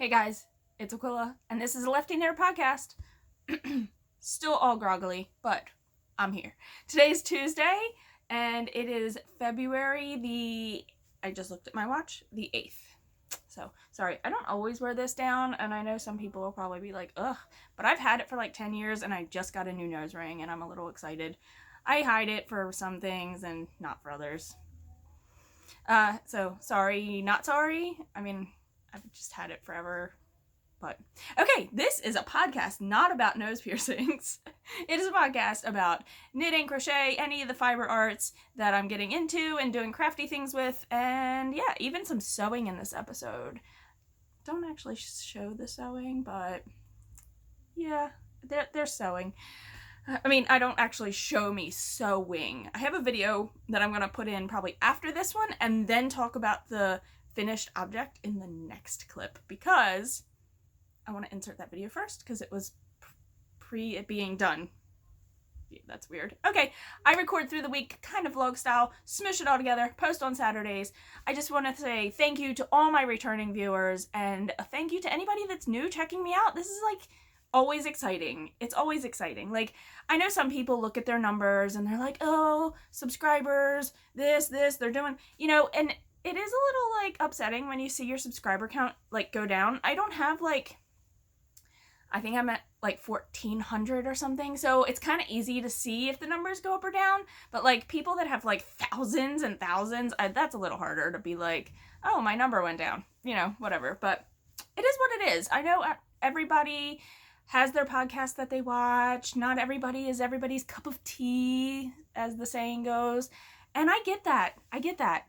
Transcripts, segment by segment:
Hey guys, it's Aquila, and this is a Lefty Knitter podcast. Still all groggily, but I'm here. Today's Tuesday, and it is February I just looked at my watch, the 8th. So, sorry, I don't always wear this down, and I know some people will probably be like, ugh, but I've had it for like 10 years, and I just got a new nose ring, and I'm a little excited. I hide it for some things and not for others. So, sorry, not sorry. I mean, I've just had it forever. But okay, this is a podcast not about nose piercings. It is a podcast about knitting, crochet, any of the fiber arts that I'm getting into and doing crafty things with, and yeah, even some sewing in this episode. Don't actually show the sewing, but yeah, they're sewing. I mean, I don't actually show me sewing. I have a video that I'm going to put in probably after this one and then talk about the finished object in the next clip because I want to insert that video first because it was pre it being done. Yeah, that's weird. Okay, I record through the week, kind of vlog style, smush it all together, post on Saturdays. I just want to say thank you to all my returning viewers and a thank you to anybody that's new checking me out. This is like always exciting. It's always exciting. Like, I know some people look at their numbers and they're like, oh, subscribers, this, they're doing, and it is a little like upsetting when you see your subscriber count like go down. I don't have like, I think I'm at like 1,400 or something. So it's kind of easy to see if the numbers go up or down. But like people that have like thousands and thousands, that's a little harder to be like, oh, my number went down, whatever. But it is what it is. I know everybody has their podcast that they watch. Not everybody is everybody's cup of tea, as the saying goes. And I get that.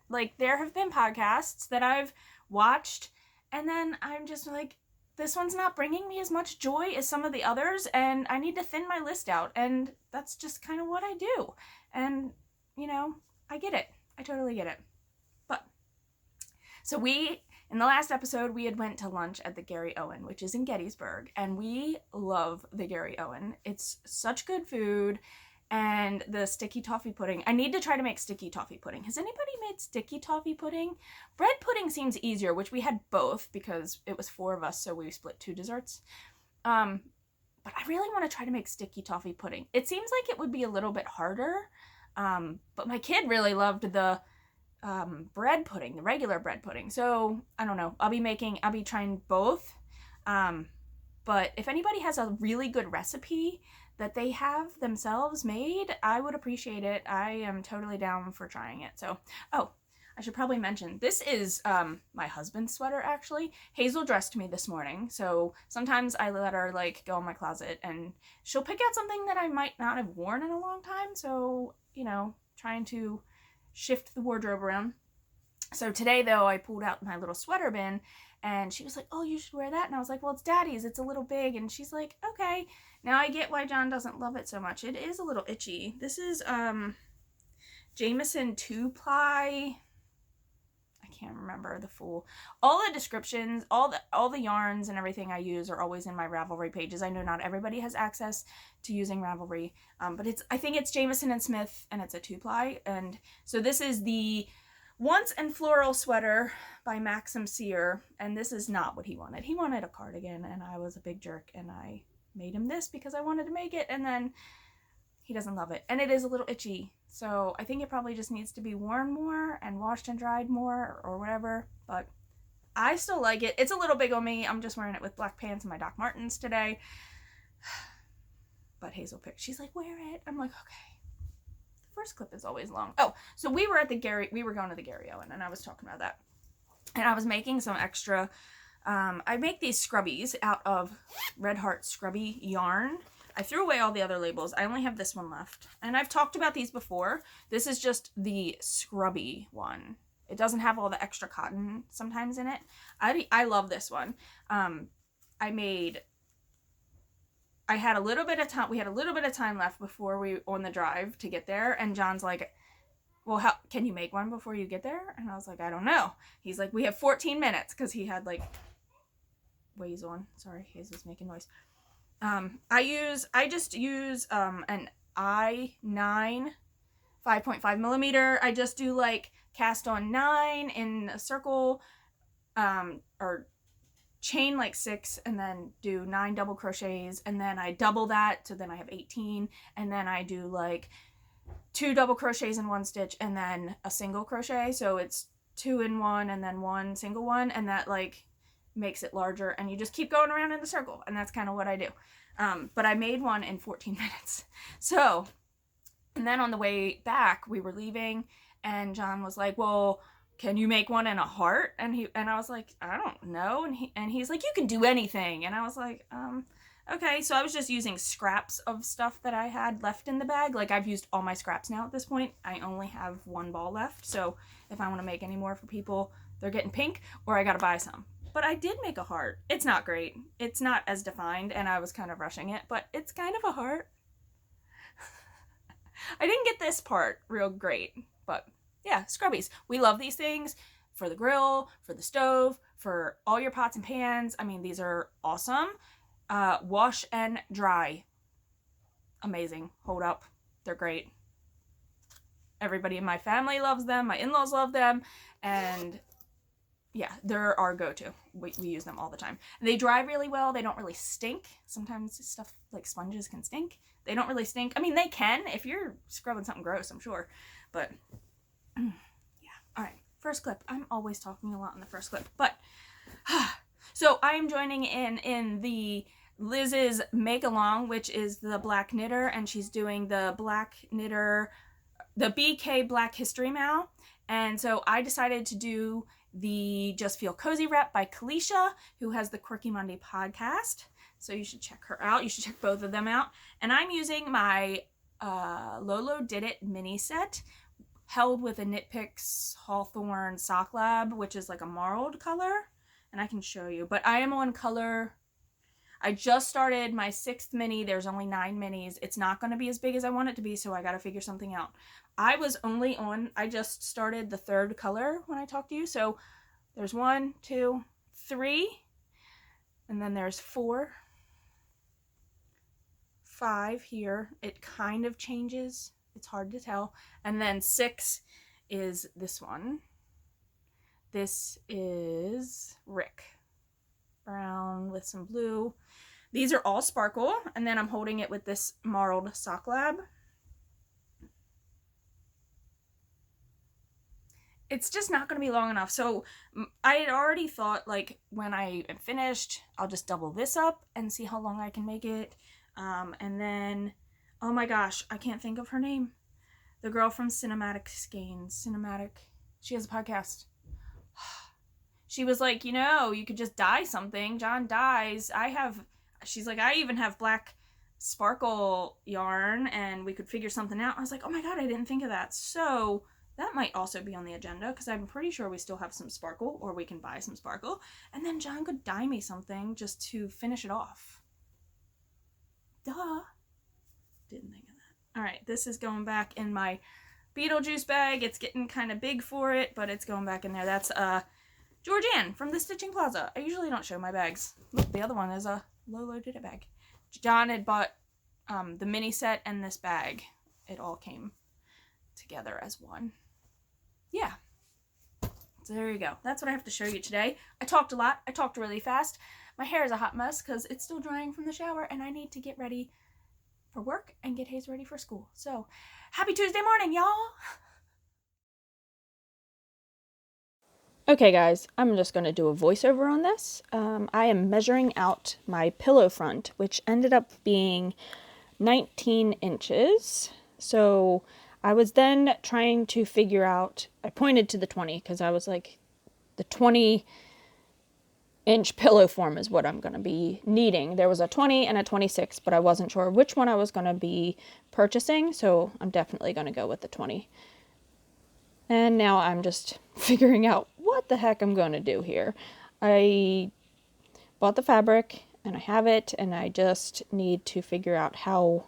Like, there have been podcasts that I've watched, and then I'm just like, this one's not bringing me as much joy as some of the others, and I need to thin my list out, and that's just kind of what I do. And, I get it. I totally get it. But, so in the last episode, we had went to lunch at the Gary Owen, which is in Gettysburg, and we love the Gary Owen. It's such good food. And the sticky toffee pudding. I need to try to make sticky toffee pudding. Has anybody made sticky toffee pudding? Bread pudding seems easier, which we had both because it was 4 of us, so we split 2 desserts. But I really want to try to make sticky toffee pudding. It seems like it would be a little bit harder, but my kid really loved the bread pudding, the regular bread pudding. So, I don't know. I'll be trying both. But if anybody has a really good recipe that they have themselves made, I would appreciate it. I am totally down for trying it. So, I should probably mention, this is my husband's sweater, actually. Hazel dressed me this morning, so sometimes I let her, go in my closet, and she'll pick out something that I might not have worn in a long time, so, trying to shift the wardrobe around. So today, though, I pulled out my little sweater bin, and she was like, oh, you should wear that. And I was like, well, it's Daddy's. It's a little big. And she's like, okay. Now I get why John doesn't love it so much. It is a little itchy. This is Jameson 2-ply. I can't remember the full. All the descriptions, all the yarns and everything I use are always in my Ravelry pages. I know not everybody has access to using Ravelry, but I think it's Jameson & Smith, and it's a 2-ply. And so this is the Once and Floral sweater by Maxim Sear, and this is not what he wanted. He wanted a cardigan, and I was a big jerk, and I made him this because I wanted to make it, and then he doesn't love it. And it is a little itchy, so I think it probably just needs to be worn more and washed and dried more or whatever, but I still like it. It's a little big on me. I'm just wearing it with black pants and my Doc Martens today. But Hazel picked. She's like, wear it. I'm like, okay. First clip is always long. Oh, so we were going to the Gary Owen, and I was talking about that. And I was making some extra, I make these scrubbies out of Red Heart Scrubby yarn. I threw away all the other labels. I only have this one left. And I've talked about these before. This is just the scrubby one. It doesn't have all the extra cotton sometimes in it. I love this one. I had a little bit of time. We had a little bit of time left before we on the drive to get there, and John's like, well, how can you make one before you get there? And I was like, I don't know. He's like, we have 14 minutes, because he had ways on. Sorry, Hazel's making noise. I just use an I9 5.5 millimeter. I just do cast on 9 in a circle, or chain like 6 and then do 9 double crochets, and then I double that, so then I have 18, and then I do like 2 double crochets in 1 stitch and then a single crochet, so it's 2 in 1 and then 1 single one, and that like makes it larger, and you just keep going around in the circle, and that's kind of what I do. But I made one in 14 minutes. So, and then on the way back, we were leaving, and John was like, well, can you make one in a heart? And I was like, I don't know. And he's like, you can do anything. And I was like, okay. So I was just using scraps of stuff that I had left in the bag. Like, I've used all my scraps now at this point. I only have 1 ball left. So if I want to make any more for people, they're getting pink, or I got to buy some. But I did make a heart. It's not great. It's not as defined, and I was kind of rushing it, but it's kind of a heart. I didn't get this part real great, but yeah, scrubbies. We love these things for the grill, for the stove, for all your pots and pans. I mean, these are awesome. Wash and dry. Amazing. Hold up. They're great. Everybody in my family loves them. My in-laws love them. And yeah, they're our go-to. We use them all the time. And they dry really well. They don't really stink. Sometimes stuff like sponges can stink. They don't really stink. I mean, they can if you're scrubbing something gross, I'm sure. But yeah. All right. First clip. I'm always talking a lot in the first clip. But so I am joining in the Liz's make along, which is the black knitter, and she's doing the black knitter, the BK Black History Mal. And so I decided to do the Just Feel Cozy rep by Caleisha, who has the Quirky Monday podcast. So you should check her out. You should check both of them out. And I'm using my Lolo Did It mini set, held with a Knit Picks Hawthorne Sock Lab, which is like a marled color. And I can show you. But I am on color. I just started my 6th mini. There's only 9 minis. It's not going to be as big as I want it to be, so I got to figure something out. I just started the 3rd color when I talked to you. So there's 1, 2, 3, and then there's 4, 5 here. It kind of changes. It's hard to tell. And then 6 is this one. This is Rick. Brown with some blue. These are all sparkle, and then I'm holding it with this marled Sock Lab. It's just not going to be long enough. So I had already thought, like, when I am finished, I'll just double this up and see how long I can make it. And then, oh my gosh, I can't think of her name. The girl from Skeins. She has a podcast. She was like, you know, you could just dye something. John dyes. She's like, I even have black sparkle yarn, and we could figure something out. I was like, oh my god, I didn't think of that. So that might also be on the agenda, because I'm pretty sure we still have some sparkle, or we can buy some sparkle. And then John could dye me something just to finish it off. Duh. Didn't think of that. All right, this is going back in my Beetlejuice bag. It's getting kind of big for it, but it's going back in there. That's Georgianne from the Stitching Plaza. I usually don't show my bags. Look, the other one is a Lolo Did It bag. John had bought the mini set and this bag. It all came together as one. Yeah. So there you go. That's what I have to show you today. I talked a lot. I talked really fast. My hair is a hot mess because it's still drying from the shower, and I need to get ready for work and get Hayes ready for school. So, happy Tuesday morning, y'all! Okay guys, I'm just going to do a voiceover on this. I am measuring out my pillow front, which ended up being 19 inches. So I was then trying to figure out, I pointed to the 20 because I was like, the 20-inch pillow form is what I'm going to be needing. There was a 20 and a 26, but I wasn't sure which one I was going to be purchasing, so I'm definitely going to go with the 20. And now I'm just figuring out what the heck I'm going to do here. I bought the fabric, and I have it, and I just need to figure out how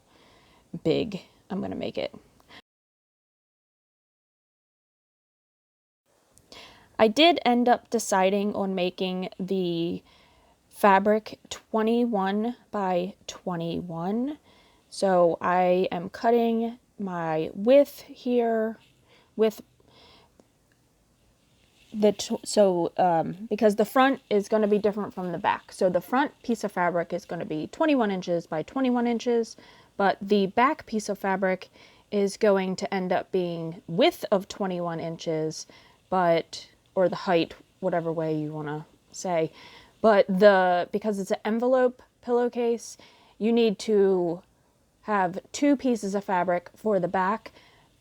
big I'm going to make it. I did end up deciding on making the fabric 21 by 21. So I am cutting my width here with because the front is going to be different from the back. So the front piece of fabric is going to be 21 inches by 21 inches, but the back piece of fabric is going to end up being width of 21 inches, or the height, whatever way you want to say. But because it's an envelope pillowcase, you need to have 2 pieces of fabric for the back.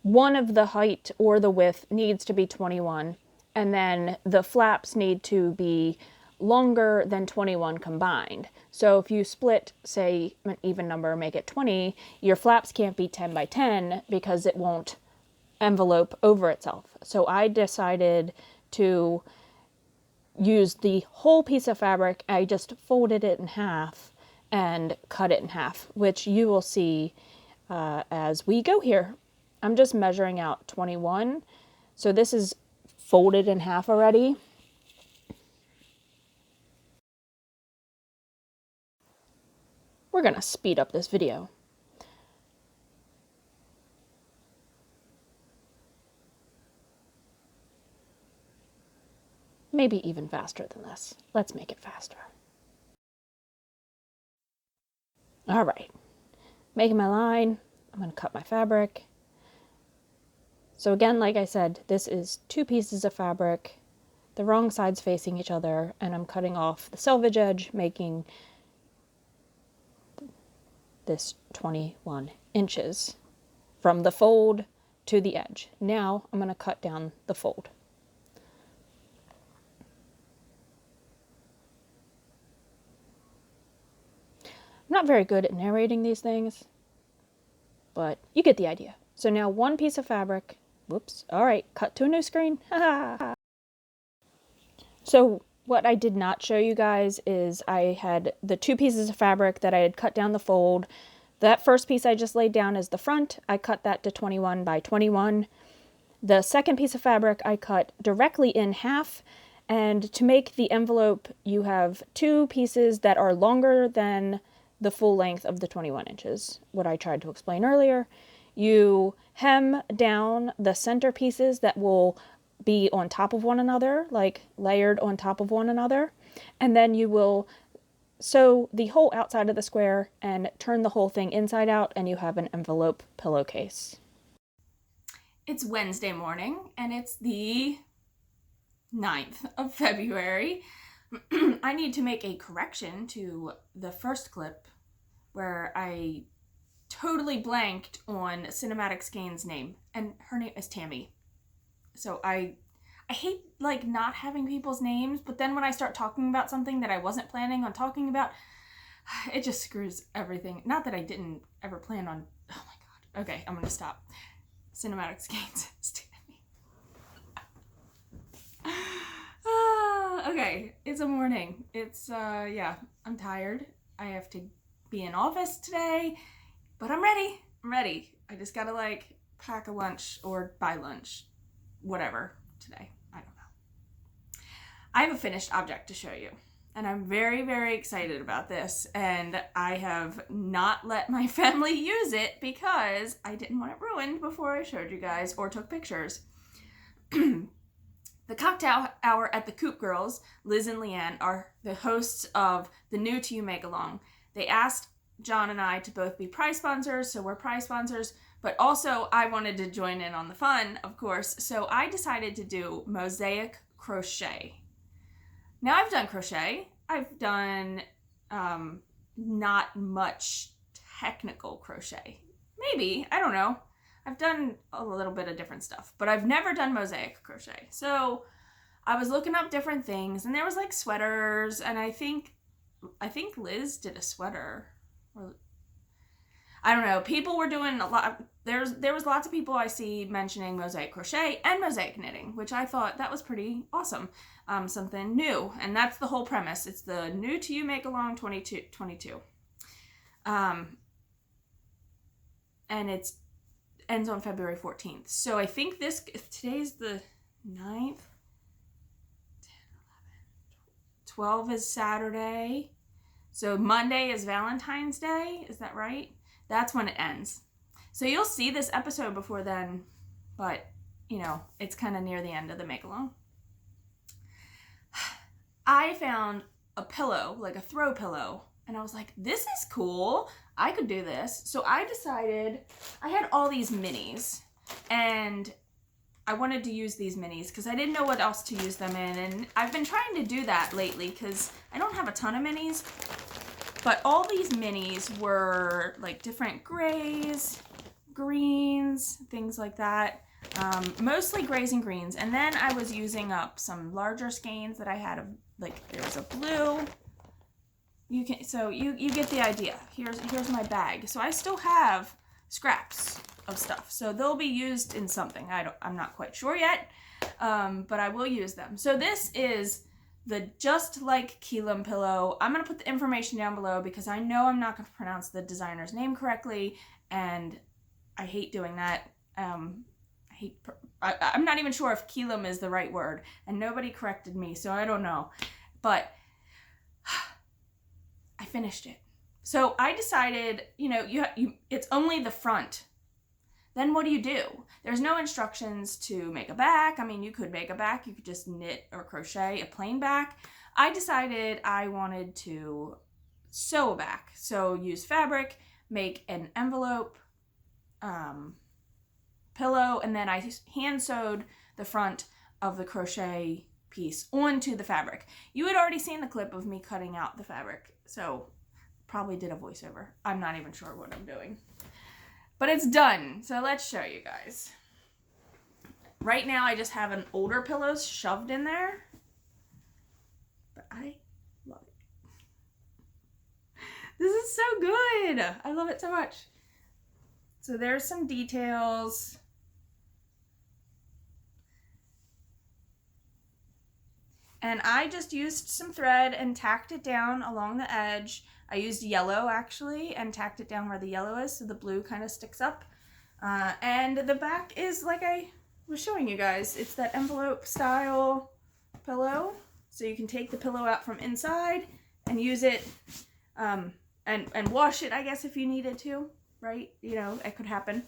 One of the height or the width needs to be 21. And then the flaps need to be longer than 21 combined. So if you split, say, an even number, make it 20, your flaps can't be 10 by 10 because it won't envelope over itself. So I decided to use the whole piece of fabric. I just folded it in half and cut it in half, which you will see as we go here. I'm just measuring out 21. So this is folded in half already. We're going to speed up this video. Maybe even faster than this. Let's make it faster. All right, making my line. I'm going to cut my fabric. So again, like I said, this is 2 pieces of fabric, the wrong sides facing each other, and I'm cutting off the selvage edge, making this 21 inches from the fold to the edge. Now I'm going to cut down the fold. I'm not very good at narrating these things, but you get the idea. So now 1 piece of fabric. Whoops. All right, cut to a new screen. So what I did not show you guys is I had the 2 pieces of fabric that I had cut down the fold. That first piece I just laid down as the front. I cut that to 21 by 21. The second piece of fabric I cut directly in half. And to make the envelope, you have 2 pieces that are longer than the full length of the 21 inches, what I tried to explain earlier. You hem down the center pieces that will be on top of one another, like layered on top of one another. And then you will sew the whole outside of the square and turn the whole thing inside out, and you have an envelope pillowcase. It's Wednesday morning, and it's the 9th of February. I need to make a correction to the first clip where I totally blanked on Cinematic Skeins' name, and her name is Tammy. So I hate like not having people's names, but then when I start talking about something that I wasn't planning on talking about, it just screws everything. Not that I didn't ever plan on. Oh my god. Okay, I'm gonna stop. Cinematic Skeins is Tammy. Okay, it's a morning. It's yeah, I'm tired. I have to be in office today, but I'm ready. I'm ready. I just gotta like pack a lunch or buy lunch, whatever, today. I don't know. I have a finished object to show you, and I'm very, very excited about this, and I have not let my family use it because I didn't want it ruined before I showed you guys or took pictures. The cocktail hour at the Coop Girls, Liz and Leanne, are the hosts of the New to You Make-Along. They asked John and I to both be prize sponsors, so we're prize sponsors, but also I wanted to join in on the fun, of course, so I decided to do Mosaic Crochet. Now, I've done crochet. I've done not much technical crochet. Maybe, I don't know. I've done a little bit of different stuff, but I've never done mosaic crochet. So I was looking up different things, and there was like sweaters, and I think Liz did a sweater. Or I don't know. People were doing a lot. There was lots of people I see mentioning mosaic crochet and mosaic knitting, which I thought that was pretty awesome. Something new, and that's the whole premise. It's the New to You Make-Along 2022. And it's ends on February 14th. So I think today's the 9th, 10, 11, 12 is Saturday. So Monday is Valentine's Day. Is that right? That's when it ends. So you'll see this episode before then, but, you know, it's kind of near the end of the make-along. I found a pillow, like a throw pillow, and I was like, this is cool. I could do this. So I decided, I had all these minis, and I wanted to use these minis because I didn't know what else to use them in, and I've been trying to do that lately because I don't have a ton of minis, but all these minis were like different grays, greens, things like that. Mostly grays and greens, and then I was using up some larger skeins that I had. Like there's a blue. You get the idea. Here's my bag. So I still have scraps of stuff, so they'll be used in something. I'm not quite sure yet, but I will use them. So this is the Just Like Kelim pillow. I'm gonna put the information down below because I know I'm not gonna pronounce the designer's name correctly, and I hate doing that. I'm not even sure if Kelim is the right word, and nobody corrected me, so I don't know. But I finished it. So I decided, it's only the front. Then what do? There's no instructions to make a back. I mean, you could make a back. You could just knit or crochet a plain back. I decided I wanted to sew a back. So use fabric, make an envelope, pillow, and then I hand sewed the front of the crochet piece onto the fabric. You had already seen the clip of me cutting out the fabric, so probably did a voiceover. I'm not even sure what I'm doing. But it's done, so let's show you guys. Right now I just have an older pillows shoved in there, but I love it. This is so good. I love it so much. So there's some details. And I just used some thread and tacked it down along the edge. I used yellow actually and tacked it down where the yellow is so the blue kind of sticks up. And the back is like I was showing you guys. It's that envelope style pillow. So you can take the pillow out from inside and use it and wash it, I guess, if you needed to, right? It could happen.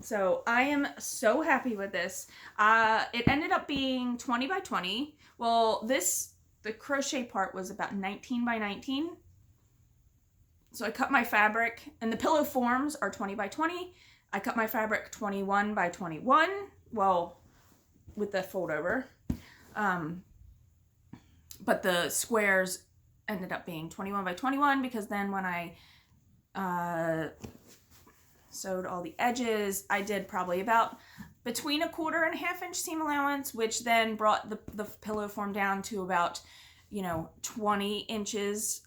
So I am so happy with this. It ended up being 20 by 20. Well, the crochet part was about 19 by 19. So I cut my fabric, and the pillow forms are 20 by 20. I cut my fabric 21 by 21, well, with the fold over. But the squares ended up being 21 by 21 because then when I sewed all the edges, I did probably about between 1/4 and 1/2 inch seam allowance, which then brought the pillow form down to about 20 inches,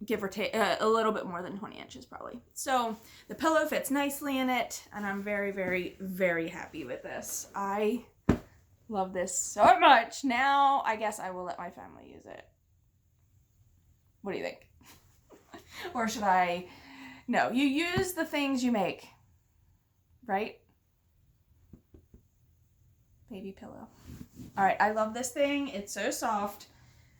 give or take, a little bit more than 20 inches probably. So the pillow fits nicely in it, and I'm very, very, very happy with this. I love this so much. Now I guess I will let my family use it. What do you think? Or should I? No, you use the things you make, right? Baby pillow. All right, I love this thing. It's so soft,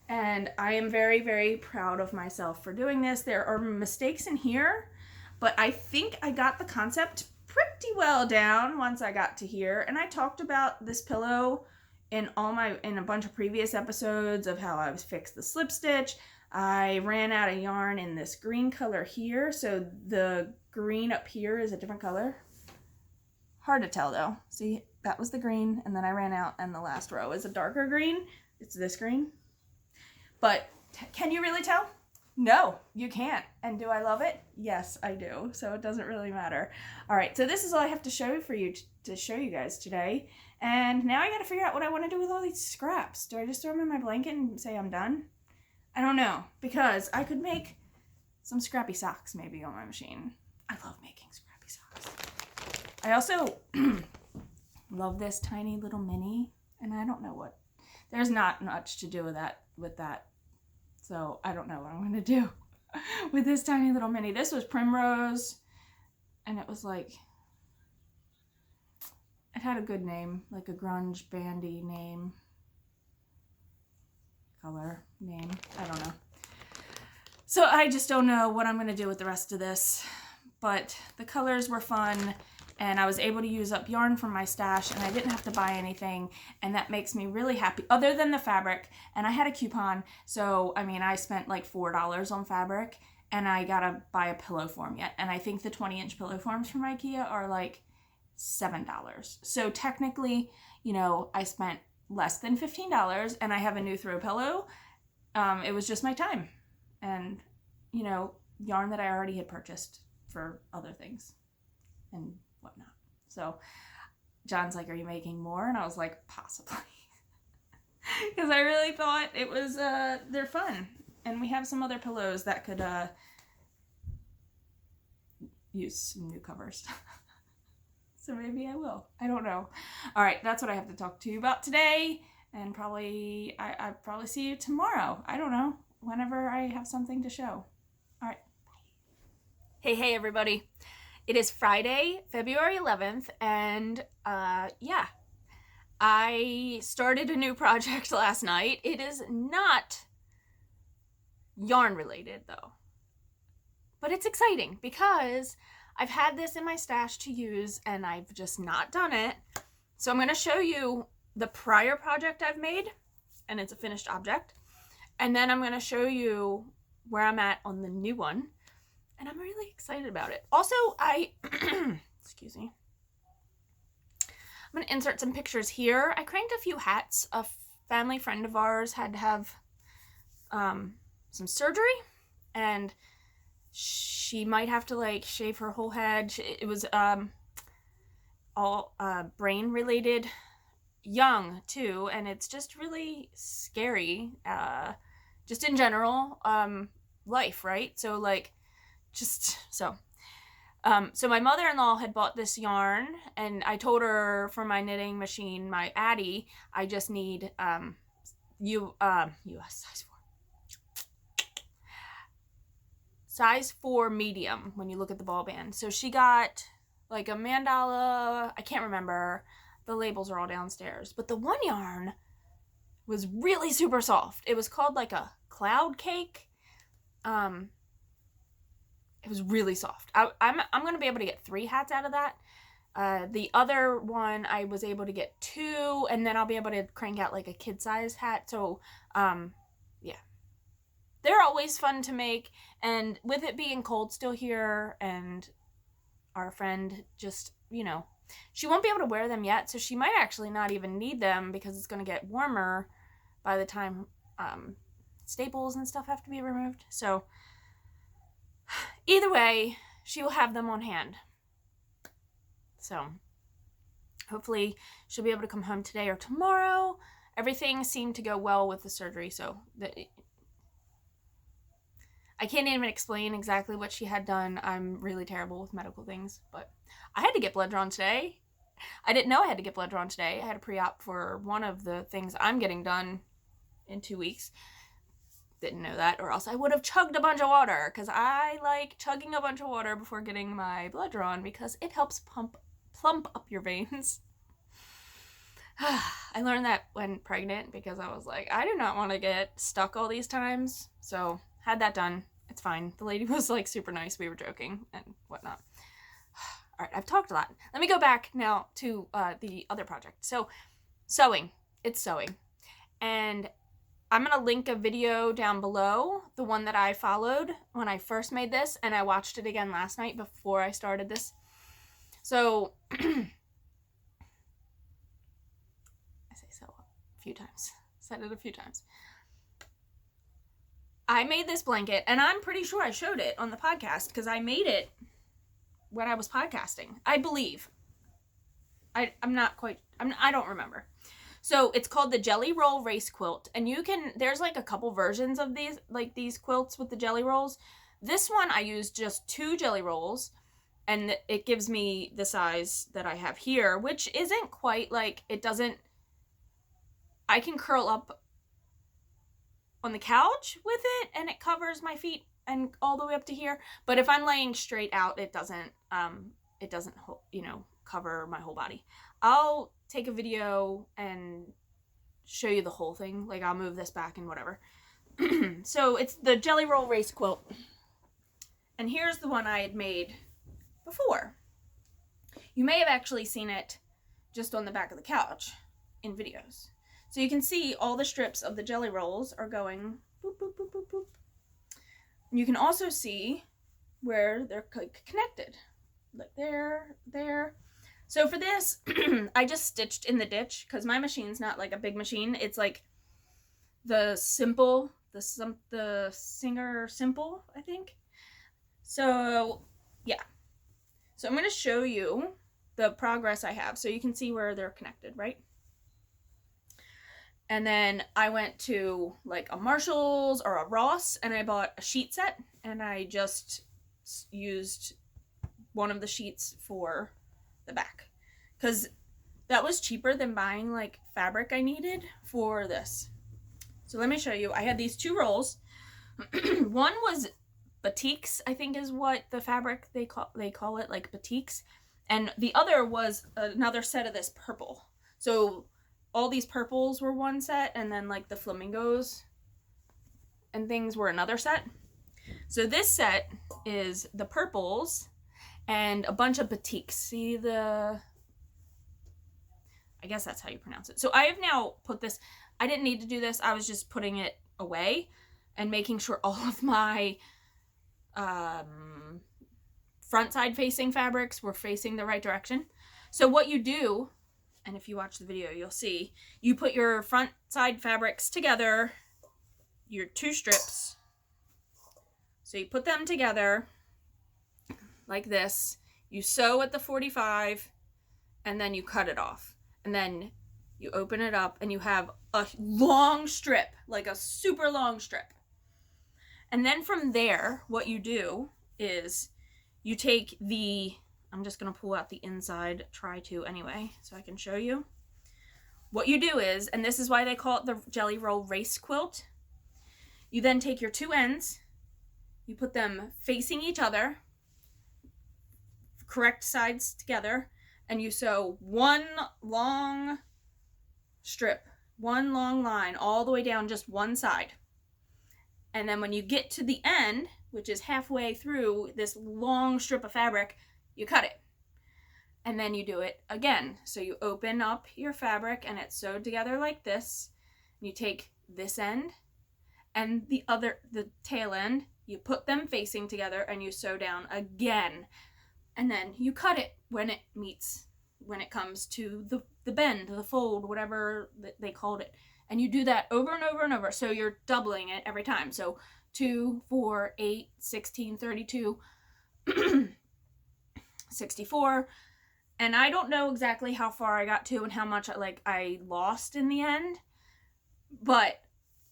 and I am very, very proud of myself for doing this. There are mistakes in here, but I think I got the concept pretty well down once I got to here. And I talked about this pillow in a bunch of previous episodes of how I fixed the slip stitch. I ran out of yarn in this green color here, so the green up here is a different color. Hard to tell though. See, that was the green, and then I ran out, and the last row is a darker green. It's this green. But can you really tell? No, you can't. And do I love it? Yes, I do. So it doesn't really matter. All right, so this is all I have to show for you to show you guys today. And now I got to figure out what I want to do with all these scraps. Do I just throw them in my blanket and say I'm done? I don't know, because I could make some scrappy socks maybe on my machine. I love making scrappy socks. I also love this tiny little mini, and I don't know what, there's not much to do with that. So I don't know what I'm going to do with this tiny little mini. This was Primrose, and it was like, it had a good name, like a grunge bandy name. Color name, I don't know. So I just don't know what I'm going to do with the rest of this, but the colors were fun, and I was able to use up yarn from my stash, and I didn't have to buy anything, and that makes me really happy, other than the fabric. And I had a coupon, so I mean, I spent like $4 on fabric, and I gotta buy a pillow form yet, and I think the 20-inch pillow forms from IKEA are like $7. So technically, you know, I spent less than $15, and I have a new throw pillow. It was just my time, and you know, yarn that I already had purchased for other things and whatnot. So John's like, are you making more? And I was like, possibly. Because I really thought it was, they're fun. And we have some other pillows that could use some new covers. So maybe I will. I don't know. All right, that's what I have to talk to you about today. And probably, I probably see you tomorrow. I don't know. Whenever I have something to show. All right. Bye. Hey, everybody. It is Friday, February 11th, and yeah, I started a new project last night. It is not yarn related though, but it's exciting because I've had this in my stash to use and I've just not done it. So I'm going to show you the prior project I've made, and it's a finished object, and then I'm going to show you where I'm at on the new one. And I'm really excited about it. Also, excuse me. I'm going to insert some pictures here. I cranked a few hats. A family friend of ours had to have some surgery, and she might have to like shave her whole head. It was all brain related, young too, and it's just really scary. Just in general, life, right? So like, so my mother-in-law had bought this yarn, and I told her for my knitting machine, my Addie, I just need US size 4 medium when you look at the ball band. So she got like a mandala, I can't remember, the labels are all downstairs, but the one yarn was really super soft. It was called like a cloud cake. It was really soft. I'm going to be able to get 3 hats out of that. The other one, I was able to get 2, and then I'll be able to crank out like a kid-sized hat. So, yeah. They're always fun to make, and with it being cold still here, and our friend just, you know, she won't be able to wear them yet, so she might actually not even need them because it's going to get warmer by the time staples and stuff have to be removed. So, either way, she will have them on hand. So, hopefully she'll be able to come home today or tomorrow. Everything seemed to go well with the surgery, so I can't even explain exactly what she had done. I'm really terrible with medical things, but I had to get blood drawn today. I didn't know I had to get blood drawn today. I had a pre-op for one of the things I'm getting done in 2 weeks. Didn't know that, or else I would have chugged a bunch of water, because I like chugging a bunch of water before getting my blood drawn because it helps plump up your veins. I learned that when pregnant because I was like, I do not want to get stuck all these times. So had that done. It's fine. The lady was like super nice. We were joking and whatnot. All right, I've talked a lot. Let me go back now to the other project. So sewing. It's sewing. And I'm going to link a video down below, the one that I followed when I first made this, and I watched it again last night before I started this. So, I say so a few times. Said it a few times. I made this blanket, and I'm pretty sure I showed it on the podcast, because I made it when I was podcasting, I believe. I don't remember. So it's called the Jelly Roll Race Quilt, and there's like a couple versions of these quilts with the jelly rolls. This one I used just 2 jelly rolls, and it gives me the size that I have here, which isn't quite like, I can curl up on the couch with it, and it covers my feet and all the way up to here, but if I'm laying straight out, it doesn't cover my whole body. I'll take a video and show you the whole thing. Like, I'll move this back and whatever. So it's the Jelly Roll Race Quilt. And here's the one I had made before. You may have actually seen it just on the back of the couch in videos. So you can see all the strips of the jelly rolls are going boop, boop, boop, boop, boop. And you can also see where they're connected. Like there, there. So for this, I just stitched in the ditch because my machine's not like a big machine. It's like the Simple, the Singer Simple, I think. So yeah. So I'm going to show you the progress I have so you can see where they're connected, right? And then I went to like a Marshall's or a Ross and I bought a sheet set and I just used one of the sheets for the back because that was cheaper than buying like fabric I needed for this. So let me show you. I had these 2 rolls. One was batiks, I think is what the fabric they call it, like batiks, and the other was another set of this purple. So all these purples were one set, and then like the flamingos and things were another set. So this set is the purples and a bunch of batiks. See the, I guess that's how you pronounce it. So I have now put this, I didn't need to do this, I was just putting it away and making sure all of my front side facing fabrics were facing the right direction. So what you do, and if you watch the video you'll see, you put your front side fabrics together, your 2 strips. So you put them together like this, you sew at the 45, and then you cut it off. And then you open it up and you have a long strip, like a super long strip. And then from there, what you do is you take the, I'm just going to pull out the inside, try to anyway, so I can show you. What you do is, and this is why they call it the Jelly Roll Race Quilt, you then take your 2 ends, you put them facing each other, correct sides together, and you sew one long strip, one long line all the way down just one side. And then when you get to the end, which is halfway through this long strip of fabric, you cut it. And then you do it again. So you open up your fabric and it's sewed together like this. You take this end and the tail end, you put them facing together and you sew down again. And then you cut it when it comes to the bend, the fold, whatever they called it. And you do that over and over and over. So you're doubling it every time. So 2, 4, 8, 16, 32, 64. And I don't know exactly how far I got to and how much I lost in the end. But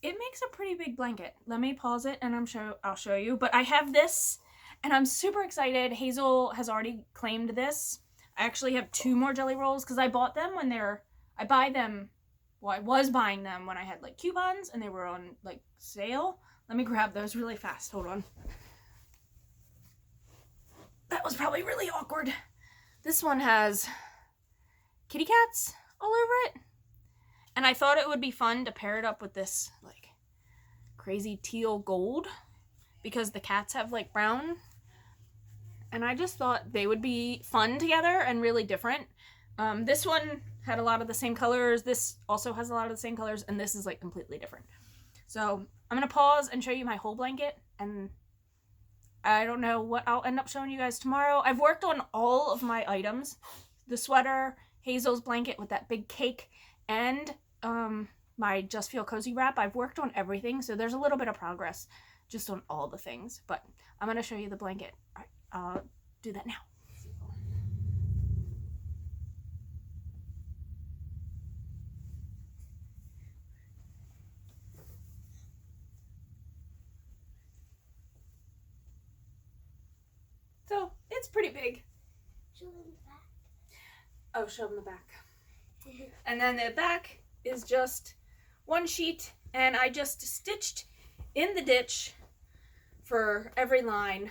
it makes a pretty big blanket. Let me pause it and I'll show you. But I have this and I'm super excited. Hazel has already claimed this. I actually have 2 more jelly rolls because I bought them when I was buying them when I had like coupons and they were on like sale. Let me grab those really fast. Hold on. That was probably really awkward. This one has kitty cats all over it. And I thought it would be fun to pair it up with this like crazy teal gold because the cats have like brown. And I just thought they would be fun together and really different. This one had a lot of the same colors. This also has a lot of the same colors. And this is like completely different. So I'm going to pause and show you my whole blanket. And I don't know what I'll end up showing you guys tomorrow. I've worked on all of my items. The sweater, Hazel's blanket with that big cake, and my Just Feel Cozy wrap. I've worked on everything. So there's a little bit of progress just on all the things. But I'm going to show you the blanket. All right, I'll do that now. So, it's pretty big. Show them the back. Oh, show them the back. And then the back is just one sheet, and I just stitched in the ditch for every line.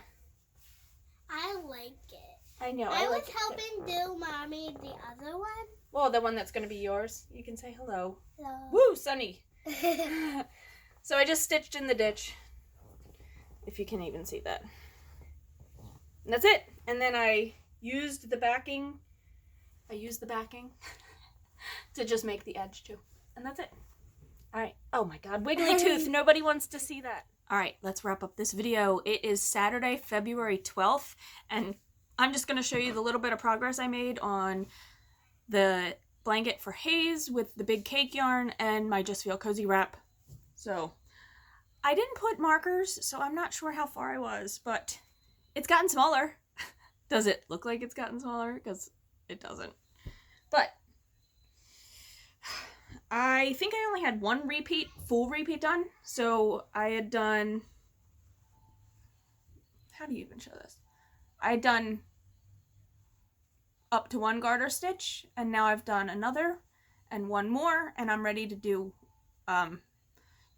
I like it. I know. I was like helping do Mommy the other one. Well, the one that's going to be yours. You can say hello. Hello. Woo, Sunny. So I just stitched in the ditch, if you can even see that. And that's it. And then I used the backing I used the backing to just make the edge too. And that's it. All right. Oh my God, wiggly tooth. Nobody wants to see that. All right, let's wrap up this video. It is Saturday, February 12th, and I'm just going to show you the little bit of progress I made on the blanket for Hayes with the big cake yarn and my Just Feel Cozy wrap. So I didn't put markers, so I'm not sure how far I was, but it's gotten smaller. Does it look like it's gotten smaller? Because it doesn't. But I think I only had one full repeat done. So I had done, how do you even show this? I had done up to one garter stitch, and now I've done another and one more, and I'm ready to do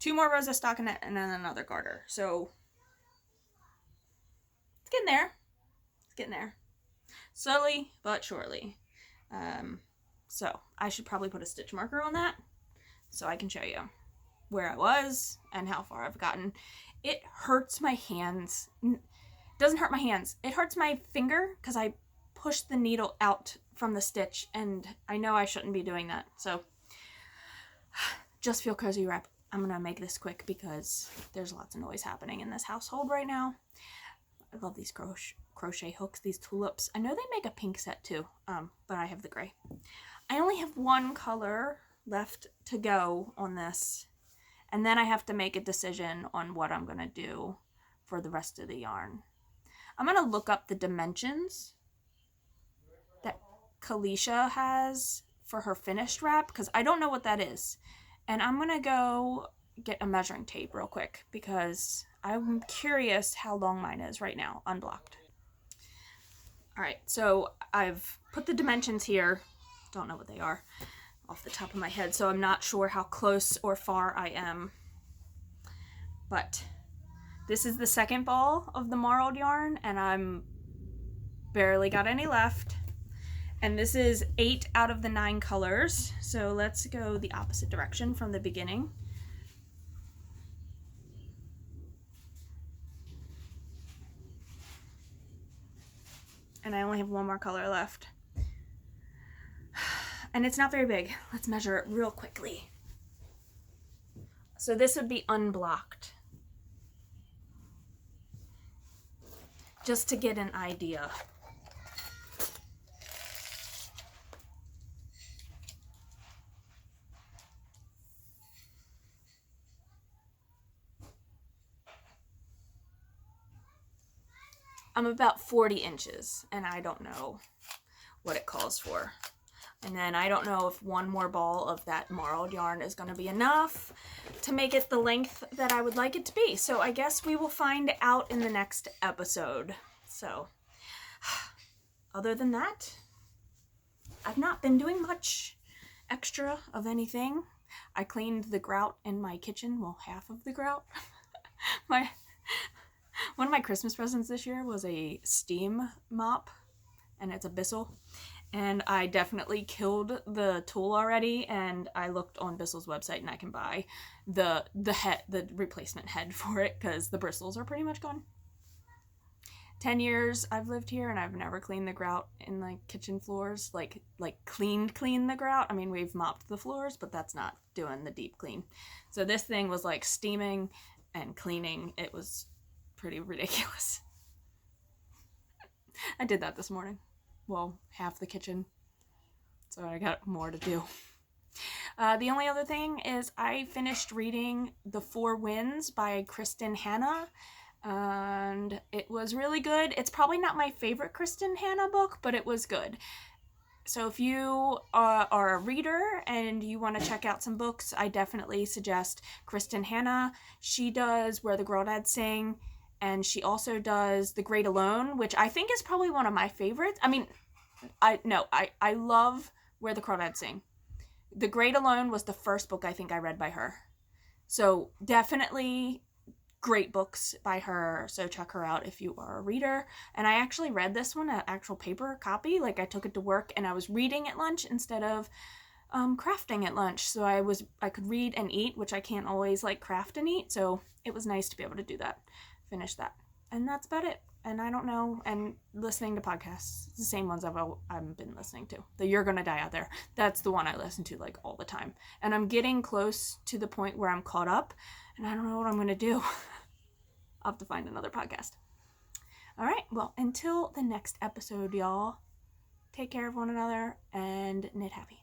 2 more rows of stockinette and then another garter. So it's getting there. It's getting there. Slowly but surely. So I should probably put a stitch marker on that so I can show you where I was and how far I've gotten. It hurts my hands. It doesn't hurt my hands. It hurts my finger because I pushed the needle out from the stitch, and I know I shouldn't be doing that. So Just Feel Cozy wrap. I'm going to make this quick because there's lots of noise happening in this household right now. I love these crochet hooks, these tulips. I know they make a pink set too, but I have the gray. I only have one color left to go on this, and then I have to make a decision on what I'm going to do for the rest of the yarn. I'm going to look up the dimensions that Caleisha has for her finished wrap because I don't know what that is. And I'm going to go get a measuring tape real quick because I'm curious how long mine is right now, unblocked. All right, so I've put the dimensions here. Don't know what they are off the top of my head, so I'm not sure how close or far I am. But this is the second ball of the marled yarn, and I'm barely got any left. And this is 8 out of the 9 colors. So let's go the opposite direction from the beginning. And I only have one more color left. And it's not very big. Let's measure it real quickly. So this would be unblocked. Just to get an idea. I'm about 40 inches, and I don't know what it calls for. And then I don't know if one more ball of that marled yarn is going to be enough to make it the length that I would like it to be. So I guess we will find out in the next episode. So other than that, I've not been doing much extra of anything. I cleaned the grout in my kitchen, well, half of the grout. One of my Christmas presents this year was a steam mop, and it's a Bissell. And I definitely killed the tool already, and I looked on Bissell's website, and I can buy the replacement head for it because the bristles are pretty much gone. 10 years I've lived here, and I've never cleaned the grout in like kitchen floors, like clean the grout. I mean, we've mopped the floors, but that's not doing the deep clean. So this thing was like steaming and cleaning. It was pretty ridiculous. I did that this morning. Well, half the kitchen. So I got more to do. The only other thing is I finished reading The Four Winds by Kristen Hanna, and it was really good. It's probably not my favorite Kristen Hanna book, but it was good. So if you are a reader and you want to check out some books, I definitely suggest Kristen Hanna. She does Where the Girl Dads Sing, and she also does The Great Alone, which I think is probably one of my favorites. I mean, I love Where the Crawdads Sing. The Great Alone was the first book I think I read by her. So definitely great books by her. So check her out if you are a reader. And I actually read this one, an actual paper copy. Like I took it to work and I was reading at lunch instead of crafting at lunch. So I could read and eat, which I can't always like craft and eat. So it was nice to be able to do that. Finish that. And that's about it. And I don't know. And listening to podcasts, the same ones I've been listening to. The You're Gonna Die Out There. That's the one I listen to like all the time. And I'm getting close to the point where I'm caught up, and I don't know what I'm gonna do. I'll have to find another podcast. All right. Well, until the next episode, y'all, take care of one another and knit happy.